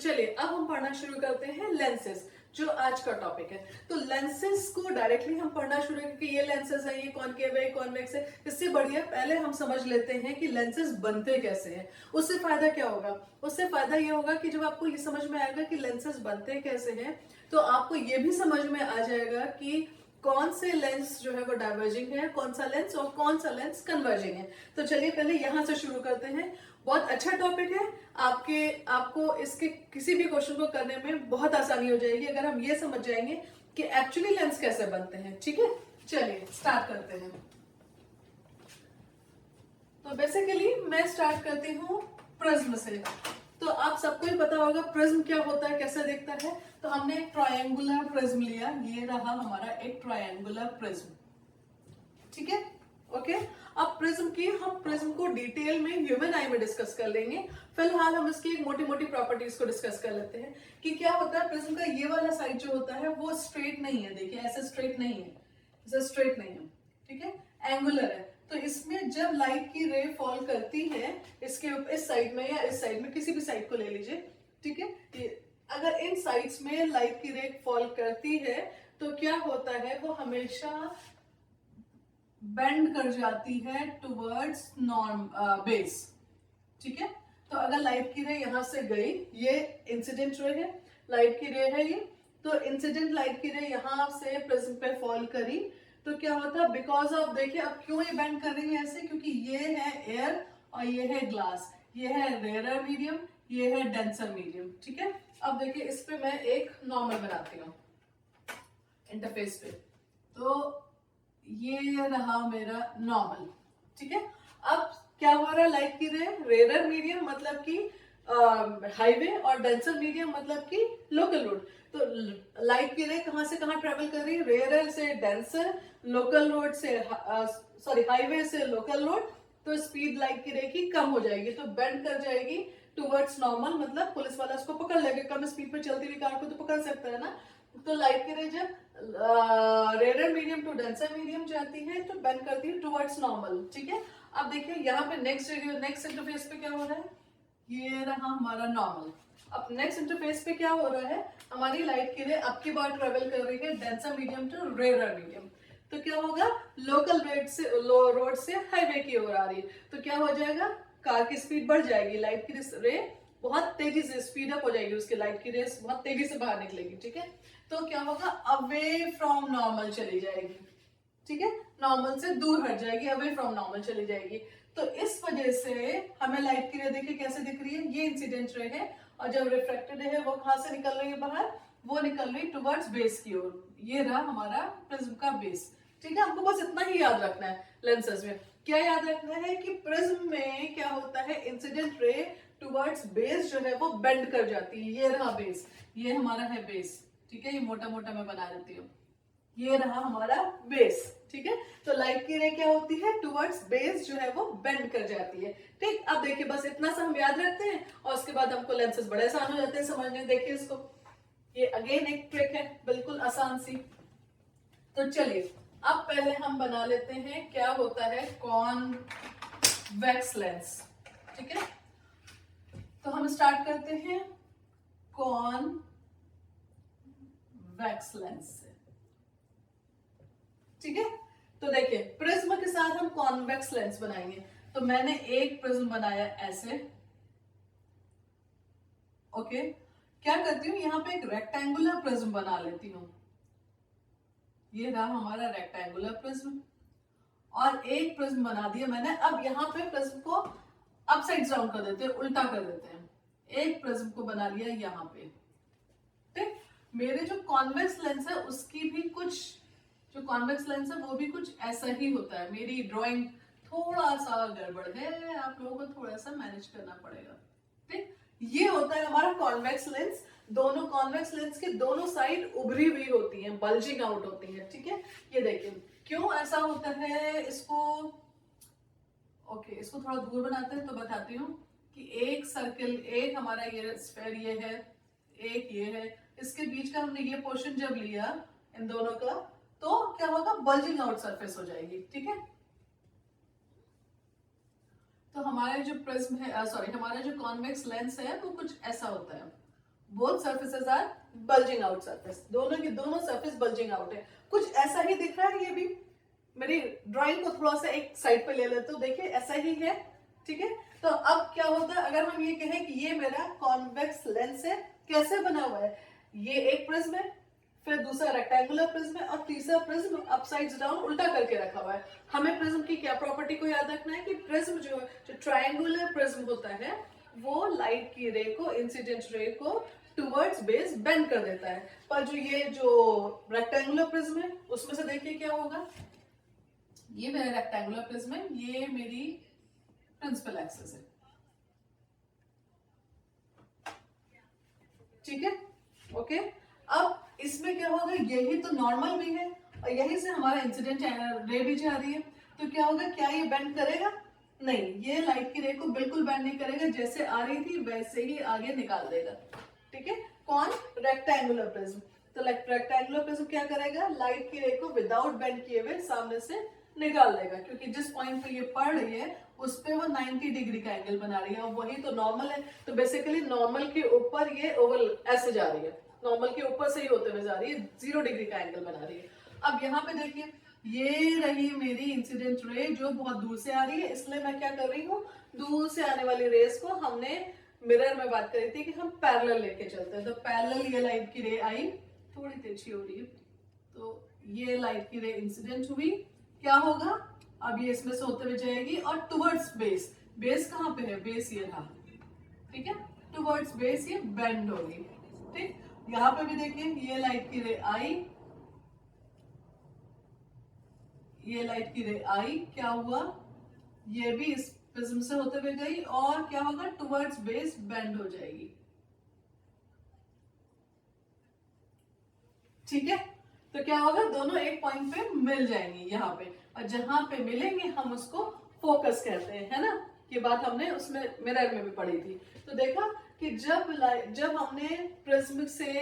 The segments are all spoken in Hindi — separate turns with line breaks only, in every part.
चलिए अब हम पढ़ना शुरू करते हैं लेंसेज, जो आज का टॉपिक है। तो लेंसेज को डायरेक्टली हम पढ़ना शुरू करें कि ये लेंसेज है, ये कॉनकेव है, कॉन्वेक्स है। इससे बढ़िया पहले हम समझ लेते हैं कि लेंसेज बनते कैसे हैं। उससे फायदा क्या होगा? उससे फायदा ये होगा कि जब आपको ये समझ में आएगा कि लेंसेज बनते कैसे हैं, तो आपको ये भी समझ में आ जाएगा कि कौन से लेंस जो है वो डाइवर्जिंग है, कौन सा लेंस और कौन सा लेंस कन्वर्जिंग है। तो चलिए पहले यहां से शुरू करते हैं। बहुत अच्छा टॉपिक है। आपको इसके किसी भी क्वेश्चन को करने में बहुत आसानी हो जाएगी अगर हम ये समझ जाएंगे कि एक्चुअली लेंस कैसे बनते हैं। ठीक है, चलिए स्टार्ट करते हैं। तो बेसिकली मैं स्टार्ट करती हूँ प्रिज्म से। तो आप सबको ही पता होगा प्रिज्म क्या होता है, कैसे दिखता है। तो हमने एक ट्रायंगुलर प्रिज्म लिया, ये रहा हमारा एक ट्रायंगुलर प्रिज्म। ठीक है, ओके। अब हम प्रिज्म को डिटेल में ह्यूमन आई में डिस्कस कर लेंगे। फिलहाल हम इसकी एक मोटी मोटी प्रॉपर्टीज को डिस्कस कर लेते हैं कि क्या होता है। प्रिज्म का ये वाला साइड जो होता है वो स्ट्रेट नहीं है, देखिए ऐसे स्ट्रेट नहीं है, ऐसे स्ट्रेट नहीं है, ठीक है, एंगुलर है। तो इसमें जब लाइट की रे फॉल करती है इसके इस साइड में या इस साइड में, किसी भी साइड को ले लीजिए, ठीक है। अगर इन साइड्स में लाइट की रे फॉल करती है तो क्या होता है, वो हमेशा बेंड कर जाती है टुवर्ड्स नॉर्म बेस। ठीक है, तो अगर लाइट की रे यहां से गई, ये इंसिडेंट रे है, लाइट की रे है ये, तो इंसिडेंट लाइट की रे यहां से प्रिज्म पे फॉल करी तो क्या होता है, बिकॉज ऑफ, देखिए अब क्यों ये बेंड कर रही है ऐसे, क्योंकि ये है एयर और ये है ग्लास, ये है रेयर मीडियम, ये है डेंसर मीडियम। ठीक है, अब देखिए इस पे मैं एक नॉर्मल बनाती हूँ इंटरफेस पे। तो ये रहा मेरा नॉर्मल। ठीक है, अब क्या हो रहा है, लाइट की रे रेयर मीडियम मतलब कि हाईवे और डेंसर मीडियम मतलब कि लोकल रोड। तो लाइट की रे कहां से कहां ट्रेवल कर रही है, रेयर से डेंसर, लोकल रोड से सॉरी हाईवे से लोकल रोड। तो स्पीड लाइट की रे की कम हो जाएगी, तो बेंड कर जाएगी टुवर्ड्स नॉर्मल, मतलब पुलिस वाला उसको पकड़ लेगा। कम स्पीड पे चलती हुई कार को तो पकड़ सकता है ना। तो लाइट की रे जब rare medium to denser medium जाती है तो बेंड करती है टुवर्ड्स नॉर्मल। ठीक है, अब देखिए यहाँ पे नेक्स्ट इंटरफेस पे क्या हो रहा है, ये रहा हमारा नॉर्मल। अब नेक्स्ट इंटरफेस पे क्या हो रहा है, हमारी लाइट की रे अब की बार ट्रेवल कर रही है denser medium to rare medium. तो क्या होगा, लोकल रोड से हाईवे की ओर आ रही है, तो क्या हो जाएगा, कार की स्पीड बढ़ जाएगी, लाइट की रे बहुत तेजी से स्पीड अप हो जाएगी, उसकी लाइट की रेस बहुत तेजी से बाहर निकलेगी। ठीक है, तो क्या होगा, अवे फ्रॉम नॉर्मल चली जाएगी। ठीक है, नॉर्मल से दूर हट जाएगी, अवे फ्रॉम नॉर्मल चली जाएगी। तो इस वजह से हमें लाइट की रे देखिए कैसे दिख रही है, ये इंसिडेंट रे है, और जब रिफ्लेक्टेड है वो कहां से निकल रही है बाहर, वो निकल रही टुवर्ड्स बेस की ओर। ये रहा हमारा प्रिज्म का बेस। ठीक है, हमको बस इतना ही याद रखना है लेंसेज में। क्या याद रखना है कि प्रिज्म में क्या होता है, इंसिडेंट रे टुवर्ड्स बेस जो है वो बेंड कर जाती है। ये रहा बेस, ये हमारा है बेस। ठीक है, ये मोटा मोटा मैं बना देती हूँ, ये रहा हमारा बेस। ठीक है, तो लाइट की रे क्या होती है, टुवर्ड्स बेस जो है वो बेंड कर जाती है। ठीक, अब देखिए बस इतना सा हम याद रखते हैं और उसके बाद हमको लेंसेज बड़े आसान हो जाते हैं समझने। देखिए इसको, ये अगेन एक ट्रिक है बिल्कुल आसान सी। तो चलिए अब पहले हम बना लेते हैं क्या होता है कॉन्वेक्स लेंस। ठीक है, तो हम स्टार्ट करते हैं कॉन्वेक्स लेंस से। ठीक है, तो देखिए प्रिज्म के साथ हम कॉन्वेक्स लेंस बनाएंगे। तो मैंने एक प्रिज्म बनाया ऐसे। ओके, क्या करती हूँ, यहाँ पे एक रेक्टेंगुलर प्रिज्म बना लेती हूँ। ये रहा हमारा रेक्टेंगुलर प्रिज्म, और एक प्रिज्म बना दिया मैंने। अब यहाँ पे प्रिज्म को अपसाइड डाउन कर देते हैं, उल्टा कर देते हैं। एक प्रिज्म को बना लिया यहाँ पे। ठीक, मेरे जो कॉन्वेक्स लेंस है उसकी भी कुछ, जो कॉन्वेक्स लेंस है वो भी कुछ ऐसा ही होता है। मेरी ड्राइंग थोड़ा सा गड़बड़ है, आप लोगों को थोड़ा सा मैनेज करना पड़ेगा। ठीक, ये होता है हमारा कॉन्वेक्स लेंस। दोनों कॉन्वेक्स लेंस के दोनों साइड उभरी हुई होती हैं, बल्जिंग आउट होती हैं। ठीक है, ये देखिए क्यों ऐसा होता है इसको। ओके, इसको थोड़ा दूर बनाते हैं तो बताती हूँ कि एक सर्किल, एक हमारा ये स्फेयर ये है, एक ये है, इसके बीच का हमने ये पोर्शन जब लिया इन दोनों का, तो क्या होगा, बल्जिंग आउट सरफेस हो जाएगी। ठीक है, तो हमारे जो प्रिज्म है, सॉरी हमारा जो कॉन्वेक्स लेंस है वो कुछ ऐसा होता है। Both surfaces are bulging out surface, दोनों की दोनों सरफेस बल्जिंग आउट है। कुछ ऐसा ही दिख रहा है, ये भी मेरी ड्राइंग को थोड़ा सा एक साइड पे ले लेते हो, देखिए ऐसा ही है, ठीक है। तो अब क्या होता है अगर हम ये कहें कि ये मेरा कॉन्वेक्स लेंस है, कैसे बना हुआ है, ये एक प्रिज्म है, फिर दूसरा रेक्टेंगुलर प्रिज्म है, और तीसरा प्रिज्म अपसाइड्स डाउन उल्टा करके रखा हुआ है। हमें प्रिज्म की क्या प्रॉपर्टी को याद रखना है कि प्रिज्म जो ट्रायंगुलर प्रिज्म होता है वो लाइट की रे को, इंसिडेंट रे को टुवर्ड्स बेस बेंड कर देता है। पर जो रेक्टेंगुलर प्रिज्म है उसमें से देखिए क्या होगा, ये मेरा रेक्टेंगुलर प्रिज्म है, ये मेरी प्रिंसिपल एक्सिस है, ठीक है, ओके। अब इसमें क्या होगा, यही तो नॉर्मल भी है और यही से हमारा इंसिडेंट रे भी जा रही है, तो क्या होगा, क्या ये बेंड करेगा, नहीं, ये लाइट की रे को बिल्कुल बेंड नहीं करेगा, जैसे आ रही थी वैसे ही आगे निकाल देगा, ठीक है। कौन, रेक्टेंगुलर प्रिज्म। तो रेक्टेंगुलर प्रिज्म क्या करेगा, लाइट की रे को विदाउट बेंड किए हुए सामने से निकाल देगा, क्योंकि जिस पॉइंट पे ये पड़ रही है उस पे वो 90 डिग्री का एंगल बना रही है और वही तो नॉर्मल है। तो बेसिकली नॉर्मल के ऊपर ये ओवल ऐसे जा रही है, नॉर्मल के ऊपर से ही होते हुए जा रही है, 0 डिग्री का एंगल बना रही है। अब यहाँ पे देखिए, ये रही मेरी इंसिडेंट रे जो बहुत दूर से आ रही है, इसलिए मैं क्या कर रही हूँ, दूर से आने वाली रेस को हमने मिरर में बात करी थी कि हम पैरेलल लेके चलते हैं। तो पैरेलल ये लाइट की रे आई, थोड़ी तिरछी हो रही है, तो ये लाइट की रे इंसिडेंट हुई, क्या होगा, अब ये इसमें से होते हुए जाएगी और टुवर्ड्स बेस, बेस कहाँ पे है, बेस ये रहा, ठीक है, टुवर्ड्स बेस ये बेंड होगी, ठीक। यहाँ पे भी देखिए, ये लाइट की रे आई, ये लाइट की रे आई, क्या हुआ, ये भी इस प्रिज्म से होते हुए गई और क्या होगा, टुवर्ड्स बेस बेंड हो जाएगी, ठीक है। तो क्या होगा, दोनों एक पॉइंट पे मिल जाएंगी यहाँ पे, और जहां पे मिलेंगे हम उसको फोकस कहते हैं, है ना। ये बात हमने उसमें मिरर में भी पढ़ी थी। तो देखा कि जब हमने प्रिज्म से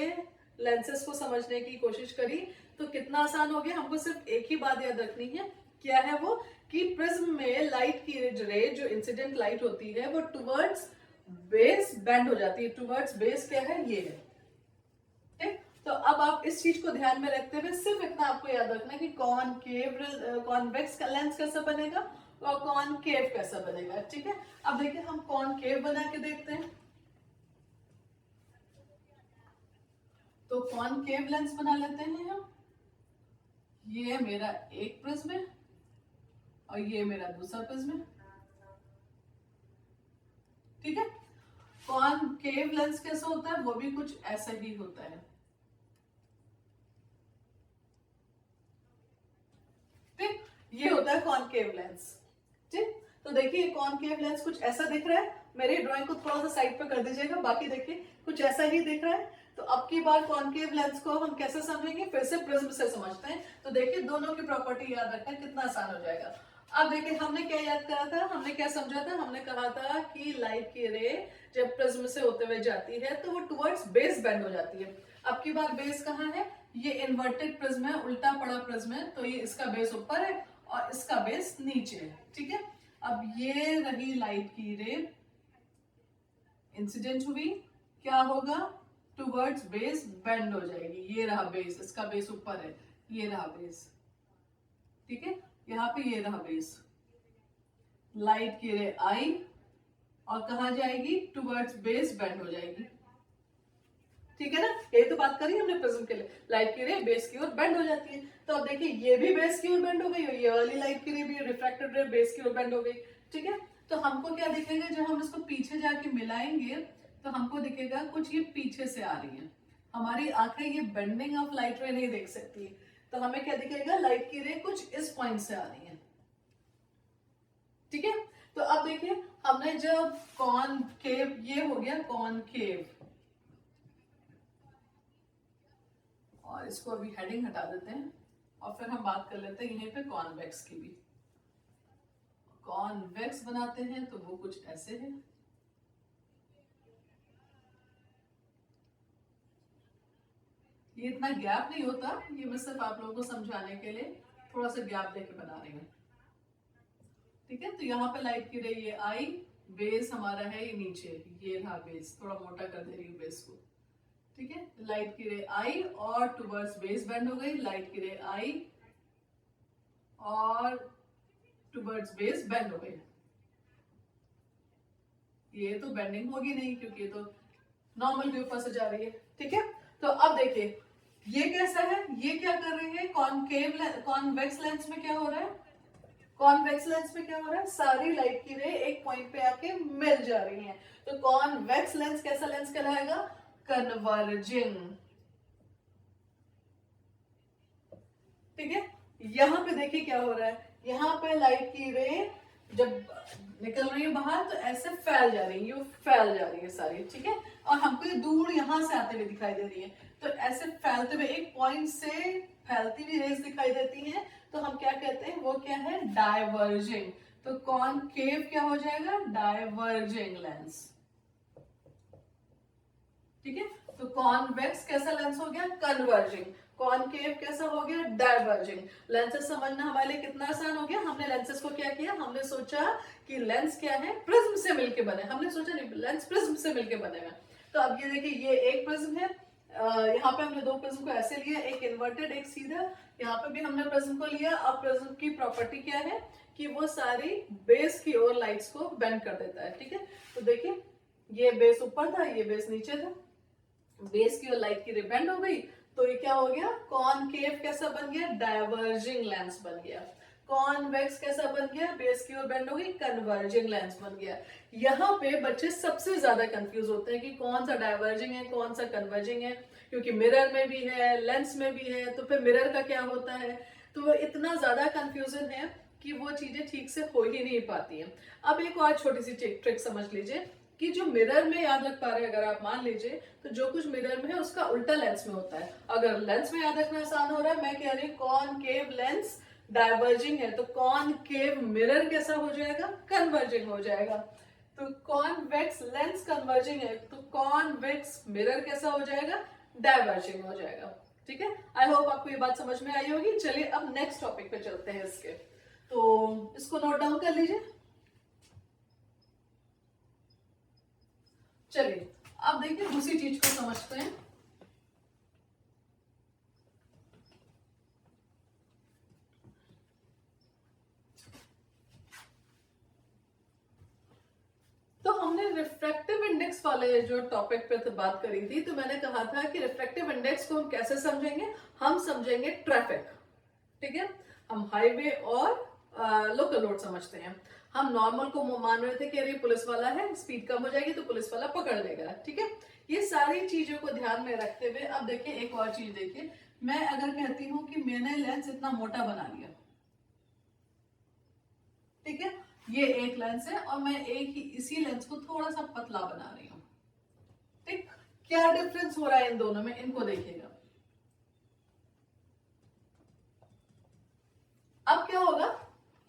लेंसेस को समझने की कोशिश करी तो कितना आसान हो गया। हमको सिर्फ एक ही बात याद रखनी है, क्या है वो, कि प्रिज्म में लाइट की रे जो इंसिडेंट लाइट होती है वो टुवर्ड्स बेस बेंड हो जाती है। टुवर्ड्स बेस क्या है, ये है, ठीक। तो अब आप इस चीज को ध्यान में रखते हुए सिर्फ इतना आपको याद रखना है कि कॉन्वेक्स का लेंस कैसा बनेगा और कॉनकेव कैसा बनेगा, ठीक है। अब देखिए हम कॉनकेव बना के देखते हैं। तो कॉनकेव लेंस बना लेते हैं हम, ये मेरा एक प्रिज्म है और ये मेरा दूसरा प्रिज्म है, ठीक है। कॉनकेव लेंस कैसा होता है, वो भी कुछ ऐसा ही होता है, ठीक। ये होता है कॉनकेव लेंस, ठीक। तो देखिए कॉनकेव लेंस कुछ ऐसा दिख रहा है, मेरी ड्राइंग को थोड़ा सा साइड पे कर दीजिएगा, बाकी देखिए कुछ ऐसा ही दिख रहा है। तो अब की बार कॉनकेव लेंस को हम कैसे समझेंगे, फिर से प्रिज्म से समझते हैं। तो देखिए दोनों की प्रॉपर्टी याद रखना कितना आसान हो जाएगा। अब देखिए हमने क्या याद करा था, हमने क्या समझा था, हमने कहा था कि लाइट की रे जब प्रिज्म से होते हुए जाती है तो वो टुवर्ड्स बेस बेंड हो जाती है। अब की बार बेस कहाँ है, ये इन्वर्टेड प्रिज्म है, उल्टा पड़ा प्रिज्म है, तो ये इसका बेस ऊपर है और इसका बेस नीचे है, ठीक है। अब ये रही लाइट की रे, इंसिडेंट हुई, क्या होगा, टुवर्ड्स बेस बेंड हो जाएगी, ये रहा बेस, इसका बेस ऊपर है, ये रहा बेस, ठीक है। यहाँ पे ये रहा बेस, लाइट की रे आई और कहा जाएगी, टुवर्ड्स बेस बेंड हो जाएगी, ठीक है ना। यही तो बात करी हमने प्रिज्म के लिए, लाइट की रे बेस की ओर बेंड हो जाती है। तो अब देखिए ये भी बेस की ओर बेंड हो गई और ये वाली लाइट की रे भी रिफ्रैक्टेड रे बेस की ओर बेंड हो गई, ठीक है। तो हमको क्या दिखेगा, जब हम इसको पीछे जाके मिलाएंगे तो हमको दिखेगा कुछ ये पीछे से आ रही है, हमारी आंखें ये बेंडिंग ऑफ लाइट रे नहीं देख सकती, तो हमें क्या दिखेगा, लाइट की रे कुछ इस पॉइंट से आ रही है, ठीक है। तो अब देखिए हमने जब कॉनकेव, ये हो गया कॉनकेव, और इसको अभी हेडिंग हटा देते हैं और फिर हम बात कर लेते हैं यहीं पे कॉन्वेक्स की भी। कॉन्वेक्स बनाते हैं तो वो कुछ ऐसे है, ये इतना गैप नहीं होता, ये मैं सिर्फ आप लोगों को समझाने के लिए थोड़ा सा गैप देके बना रही हूँ, ठीक है। तो यहाँ पे लाइट की रे ये आई, बेस हमारा है ये नीचे, ये रहा बेस, थोड़ा मोटा कर दे रही हूँ बेस को, ठीक है, लाइट की रे आई और टुवर्ड्स बेस बेंड हो गई, लाइट की रे आई और टुवर्ड्स बेस बेंड हो गई। ये तो बेंडिंग होगी नहीं क्योंकि ये तो नॉर्मल व्यू पर से जा रही है। ठीक है, तो अब देखिए ये कैसा है, ये क्या कर रही है, कॉन्वेक्स लेंस में क्या हो रहा है, कॉन्वेक्स लेंस में क्या हो रहा है, सारी लाइट की रे एक पॉइंट पे आके मिल जा रही हैं। तो कॉन्वेक्स लेंस कैसा लेंस कहलाएगा, कन्वर्जिंग। ठीक है, यहां पे देखिए क्या हो रहा है, यहां पे लाइट की रे जब निकल रही है बाहर तो ऐसे फैल जा रही है, ये फैल जा रही है सारी। ठीक है, और हमको ये दूर यहां से आते हुए दिखाई दे रही है, तो ऐसे फैलते हुए एक पॉइंट से फैलती हुई रेज दिखाई देती हैं, तो हम क्या कहते हैं, वो क्या है, डाइवर्जिंग। तो कॉनकेव क्या हो जाएगा, डाइवर्जिंग लेंस। ठीक है, तो कॉन्वेक्स कैसा लेंस हो गया, कन्वर्जिंग। कॉनकेव कैसा हो गया, डाइवर्जिंग। लेंसेस समझना हमारे लिए कितना आसान हो गया। हमने लेंसेस को क्या किया, हमने सोचा कि लेंस क्या है, प्रिज्म से मिलके बने, हमने सोचा नहीं लेंस प्रिज्म से मिलके बने हुए। तो अब ये देखिए ये एक प्रिज्म है, यहाँ पे हमने दो प्रिज्म को ऐसे लिया, एक इन्वर्टेड एक सीधा, यहाँ पे भी हमने प्रिज्म को लिया। अब प्रिज्म की प्रॉपर्टी क्या है कि वो सारी बेस की ओर लाइट्स को बेंड कर देता है। ठीक है, तो देखिए ये बेस ऊपर था, ये बेस नीचे था, बेस की ओर लाइट की रे बेंड हो गई, तो ये क्या हो गया, कॉनकेव कैसा बन गया, डाइवर्जिंग लेंस बन गया। कॉन्वेक्स कैसा बन गया, बेस की ओर बेंड हो गई, कन्वर्जिंग लेंस बन गया। यहाँ पे बच्चे सबसे ज्यादा कंफ्यूज होते हैं कि कौन सा डाइवर्जिंग है कौन सा कन्वर्जिंग है, क्योंकि मिरर में भी है लेंस में भी है, तो फिर मिरर का क्या होता है, तो वो इतना ज्यादा कंफ्यूजन है कि वो चीजें ठीक से हो ही नहीं पाती हैं। अब एक और छोटी सी ट्रिक समझ लीजिए कि जो मिरर में याद रख पा रहे हैं, अगर आप मान लीजिए तो जो कुछ मिरर में है उसका उल्टा लेंस में होता है। अगर लेंस में याद रखना आसान हो रहा है, मैं कह रही हूँ कॉनकेव लेंस डाइवर्जिंग है, तो कॉनकेव मिरर कैसा हो जाएगा, कन्वर्जिंग हो जाएगा। तो कॉन्वेक्स लेंस कन्वर्जिंग है, तो कॉन्वेक्स मिरर कैसा हो जाएगा, डाइवर्जिंग हो जाएगा। ठीक है, आई होप आपको ये बात समझ में आई होगी। चलिए अब नेक्स्ट टॉपिक पे चलते हैं इसके, तो इसको नोट डाउन कर लीजिए। चलिए अब देखिए दूसरी चीज को समझते हैं। तो हमने रिफ्रैक्टिव इंडेक्स वाले जो टॉपिक पे तो बात करी थी, तो मैंने कहा था कि रिफ्रैक्टिव इंडेक्स को हम कैसे समझेंगे, हम समझेंगे ट्रैफिक। ठीक है, हम हाईवे और लोकल रोड समझते हैं। हम नॉर्मल को मान रहे थे कि अरे पुलिस वाला है, स्पीड कम हो जाएगी तो पुलिस वाला पकड़ लेगा। ठीक है, ये सारी चीजों को ध्यान में रखते हुए अब देखिए एक और चीज देखिए, मैं अगर कहती हूँ कि मैंने लेंस इतना मोटा बना लिया, ठीक है, ये एक लेंस है और मैं एक ही इसी लेंस को थोड़ा सा पतला बना रही हूं। ठीक, क्या डिफरेंस हो रहा है इन दोनों में, इनको देखिएगा। अब क्या होगा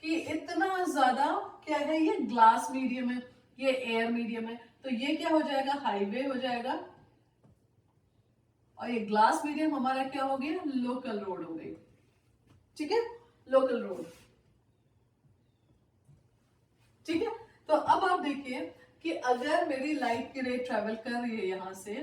कि इतना ज्यादा क्या है, ये ग्लास मीडियम है, ये एयर मीडियम है, तो ये क्या हो जाएगा, हाईवे हो जाएगा, और ये ग्लास मीडियम हमारा क्या हो गया, लोकल रोड हो गई। ठीक है, लोकल रोड। ठीक है, तो अब आप देखिए कि अगर मेरी लाइट की रे ट्रेवल कर रही है यहां से,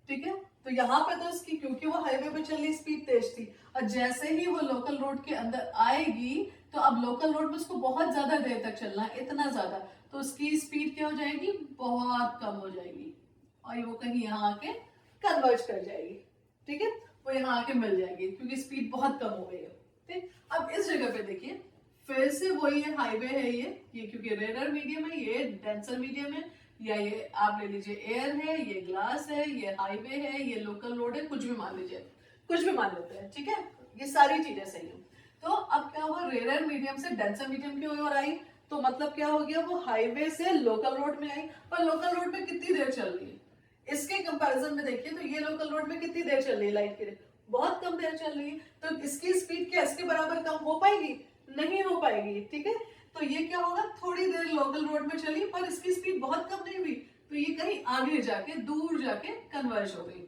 ठीक है, तो यहाँ पे तो इसकी क्योंकि वो हाईवे पे चल रही स्पीड तेज थी, और जैसे ही वो लोकल रोड के अंदर आएगी तो अब लोकल रोड में उसको बहुत ज्यादा देर तक चलना है, इतना ज्यादा, तो उसकी स्पीड क्या हो जाएगी, बहुत कम हो जाएगी, और वो कहीं यहाँ आके कन्वर्ज कर जाएगी। ठीक है, वो यहाँ आके मिल जाएगी क्योंकि स्पीड बहुत कम हो गई है। ठीक, अब इस जगह पे देखिए फिर से वही है, हाईवे है ये क्योंकि रेयर मीडियम है, ये डेंसर मीडियम है, या ये आप ले लीजिए एयर है, ये ग्लास है, ये हाईवे है, ये लोकल रोड है, कुछ भी मान लीजिए, कुछ भी मान लेते हैं। ठीक है, ये सारी चीजें सही है। तो अब क्या हुआ, रेयर मीडियम से डेंसर मीडियम की ओर आई, तो मतलब क्या हो गया, वो हाईवे से लोकल रोड में आई, पर लोकल रोड में कितनी देर चल रही है, इसके कंपैरिजन में देखिए तो ये लोकल रोड में कितनी देर चल रही है, लाइट की बहुत कम देर चल रही है, तो इसकी स्पीड क्या इसके बराबर कम हो पाएगी, नहीं हो पाएगी। ठीक है, तो ये क्या होगा, थोड़ी देर लोकल रोड में चली पर इसकी स्पीड बहुत कम नहीं हुई, तो ये कहीं आगे जाके दूर जाके कन्वर्ज हो गई।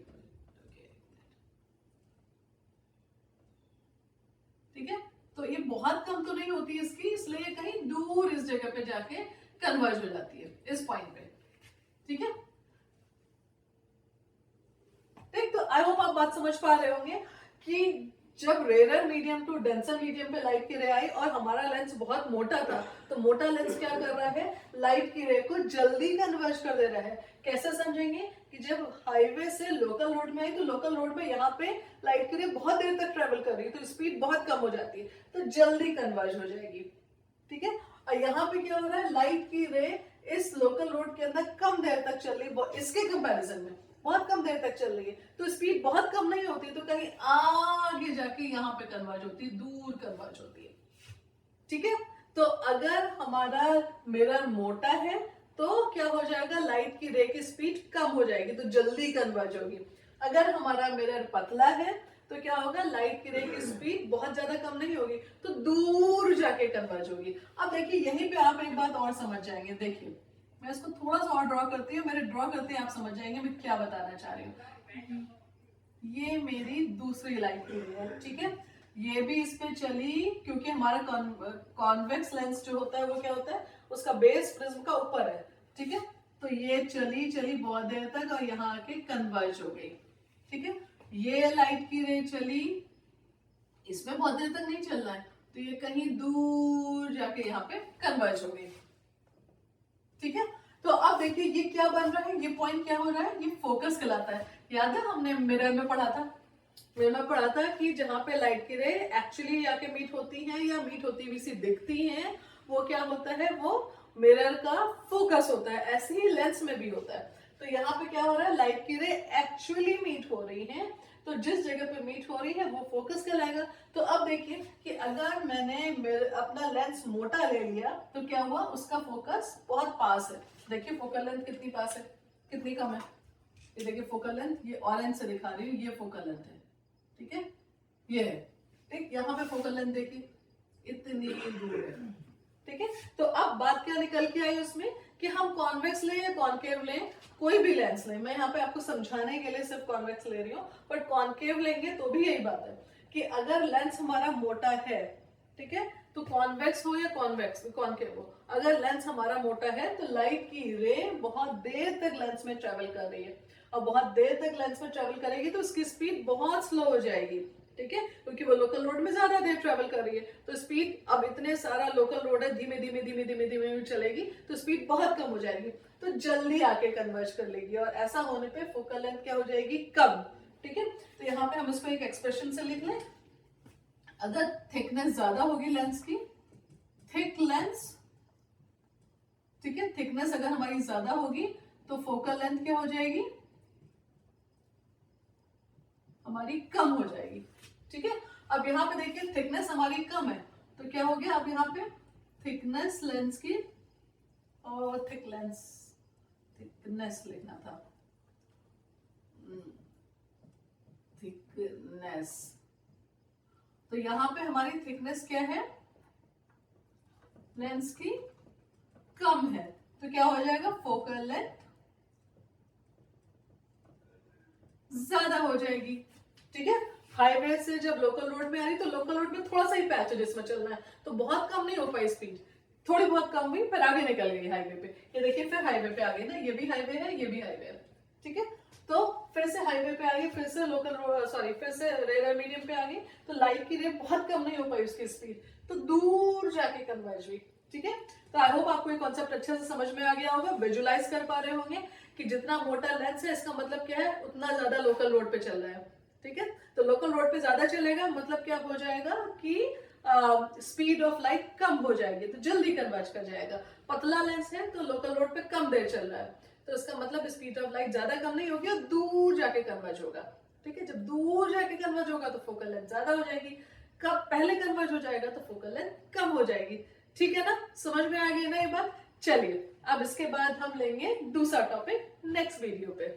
ठीक है, तो ये बहुत कम तो नहीं होती इसकी, इसलिए कहीं दूर इस जगह पे जाके कन्वर्ज हो जाती है इस पॉइंट पे। ठीक है, ठीक, तो आई होप आप बात समझ पा रहे होंगे कि जब rare medium to denser medium पे लाइट की रे आई और हमारा लेंस बहुत मोटा था, तो मोटा लेंस क्या कर रहा है, लाइट की रे को जल्दी कन्वर्ज कर दे रहा है। कैसे समझेंगे कि जब हाईवे से लोकल रोड में आई तो लोकल रोड में यहाँ पे लाइट की रे बहुत देर तक ट्रेवल कर रही है, तो स्पीड बहुत कम हो जाती है, तो जल्दी कन्वर्ज हो जाएगी। ठीक है, और यहाँ पे क्या हो रहा है, लाइट की रे इस लोकल रोड के अंदर कम देर तक चल रही है, इसके कंपैरिजन में बहुत कम देर तक चल रही है, तो स्पीड बहुत कम नहीं होती, तो कहीं आगे जाके यहाँ पे कन्वर्ज होती है, दूर कन्वर्ज होती है। ठीक है, तो अगर हमारा मिरर मोटा है तो क्या हो जाएगा, लाइट की रे की स्पीड कम हो जाएगी, तो जल्दी कन्वर्ज होगी। अगर हमारा मिरर पतला है तो क्या होगा, लाइट की रे की स्पीड बहुत ज्यादा कम नहीं होगी, तो दूर जाके कन्वर्ज होगी। अब देखिए यहीं पे आप एक बात और समझ जाएंगे। देखिए मैं इसको थोड़ा सा और ड्रॉ करती हूँ, मेरे ड्रॉ करते हैं आप समझ जाएंगे मैं क्या बताना चाह रही हूँ। ये मेरी दूसरी लाइट की रे है, ठीक है, ये भी इस पे चली, क्योंकि हमारा कॉन्वेक्स लेंस जो होता है वो क्या होता है, उसका बेस प्रिज्म का ऊपर है। ठीक है, तो ये चली चली बहुत देर तक और यहाँ आके कन्वर्ज हो गई। ठीक है, ये लाइट की रे चली, इसमें बहुत देर तक नहीं चलना है, तो ये कहीं दूर जाके यहाँ पे कन्वर्ज हो गई। ठीक है, तो अब देखिए ये क्या बन रहा है, ये पॉइंट क्या हो रहा है, ये फोकस कहलाता है। याद है हमने मिरर में पढ़ा था, मिरर में पढ़ा था कि जहां पे लाइट की रे एक्चुअली आके मीट होती है या मीट होती हुई सी दिखती है, वो क्या होता है, वो मिरर का फोकस होता है। ऐसे ही लेंस में भी होता है। तो यहाँ पे क्या हो रहा है, लाइट की रे एक्चुअली मीट हो रही है, तो जिस जगह पे मीट हो रही है वो फोकस कहलाएगा। तो अब देखिए कि अगर मैंने अपना लेंस मोटा ले लिया तो क्या हुआ, उसका फोकस बहुत पास है। देखिए फोकल लेंथ कितनी पास है, कितनी कम है, ये देखिए फोकल लेंथ, ये ऑरेंज से दिखा रही हूँ, ये फोकल लेंथ है। ठीक है, ये है, ठीक, यहाँ पे फोकल लेंथ देखिए इतनी दूर है। ठीक है, तो अब बात क्या निकल के आई उसमें कि हम कॉन्वेक्स लें या कॉन्केव लें, कोई भी लेंस लें। मैं यहाँ पे आपको समझाने के लिए सिर्फ कॉन्वेक्स ले रही हूँ, बट कॉन्केव लेंगे तो भी यही बात है कि अगर लेंस हमारा मोटा है, ठीक है, तो कॉन्वेक्स हो या कॉन्केव हो, अगर लेंस हमारा मोटा है तो लाइट की रे बहुत देर तक लेंस में ट्रेवल कर रही है, और बहुत देर तक लेंस में ट्रेवल करेगी तो उसकी स्पीड बहुत स्लो हो जाएगी। ठीक है, क्योंकि वो लोकल रोड में ज्यादा देर ट्रेवल कर रही है, तो स्पीड, अब इतने सारा लोकल रोड है, धीमे धीमे धीमे धीमे धीमे चलेगी, तो स्पीड बहुत कम हो जाएगी, तो जल्दी आके कन्वर्ज कर लेगी, और ऐसा होने पे फोकल लेंथ क्या हो जाएगी, कम। ठीक है, तो यहाँ पे हम इसको एक एक्सप्रेशन से लिख लें। अगर थिकनेस ज्यादा होगी लेंस की, थिक लेंस, ठीक है, थिकनेस अगर हमारी ज्यादा होगी तो फोकल लेंथ क्या हो जाएगी, हमारी कम हो जाएगी। ठीक है, अब यहाँ पे देखिए थिकनेस हमारी कम है, तो क्या हो गया, अब यहाँ पे थिकनेस लेंस की, और थिकनेस लिखना था, थिकनेस, तो यहाँ पे हमारी थिकनेस क्या है, लेंस की कम है, तो क्या हो जाएगा, फोकल लेंथ ज्यादा हो जाएगी। ठीक है, हाईवे से जब लोकल रोड में आ रही तो लोकल रोड में थोड़ा सा ही पैच है जिसमें चलना है, तो बहुत कम नहीं हो पाई स्पीड, थोड़ी बहुत कम हुई, फिर आगे निकल गई हाईवे पे। ये देखिए फिर हाईवे पे आ गई ना, ये भी हाईवे है, ये भी हाईवे है। ठीक है, तो फिर से हाईवे पे आ गई, फिर से लोकल रोड, सॉरी, फिर से रेयर मीडियम पे आ गई, तो लाइट की रे बहुत कम नहीं हो पाई उसकी स्पीड, तो दूर जाके कन्वर्ज हुई। ठीक है, तो आई होप आपको ये कॉन्सेप्ट अच्छे से समझ में आ गया होगा, विजुलाइज कर पा रहे होंगे कि जितना मोटा लेंस है इसका मतलब क्या है, उतना ज्यादा लोकल रोड पे चल रहा है। ठीक है, तो लोकल रोड पे ज्यादा चलेगा, मतलब क्या हो जाएगा कि स्पीड ऑफ लाइट कम हो जाएगी, तो जल्दी कन्वर्ज कर जाएगा। पतला लेंस है तो लोकल रोड पे कम देर चल रहा है, तो इसका मतलब स्पीड ऑफ लाइट ज्यादा कम नहीं होगी और दूर जाके कन्वर्ज होगा। ठीक है, जब दूर जाके कन्वर्ज होगा तो फोकल लेंथ ज्यादा हो जाएगी, कब पहले कन्वर्ज हो जाएगा तो फोकल लेंथ कम हो जाएगी। ठीक है ना, समझ में आ गई ना ये बात। चलिए अब इसके बाद हम लेंगे दूसरा टॉपिक नेक्स्ट वीडियो पे।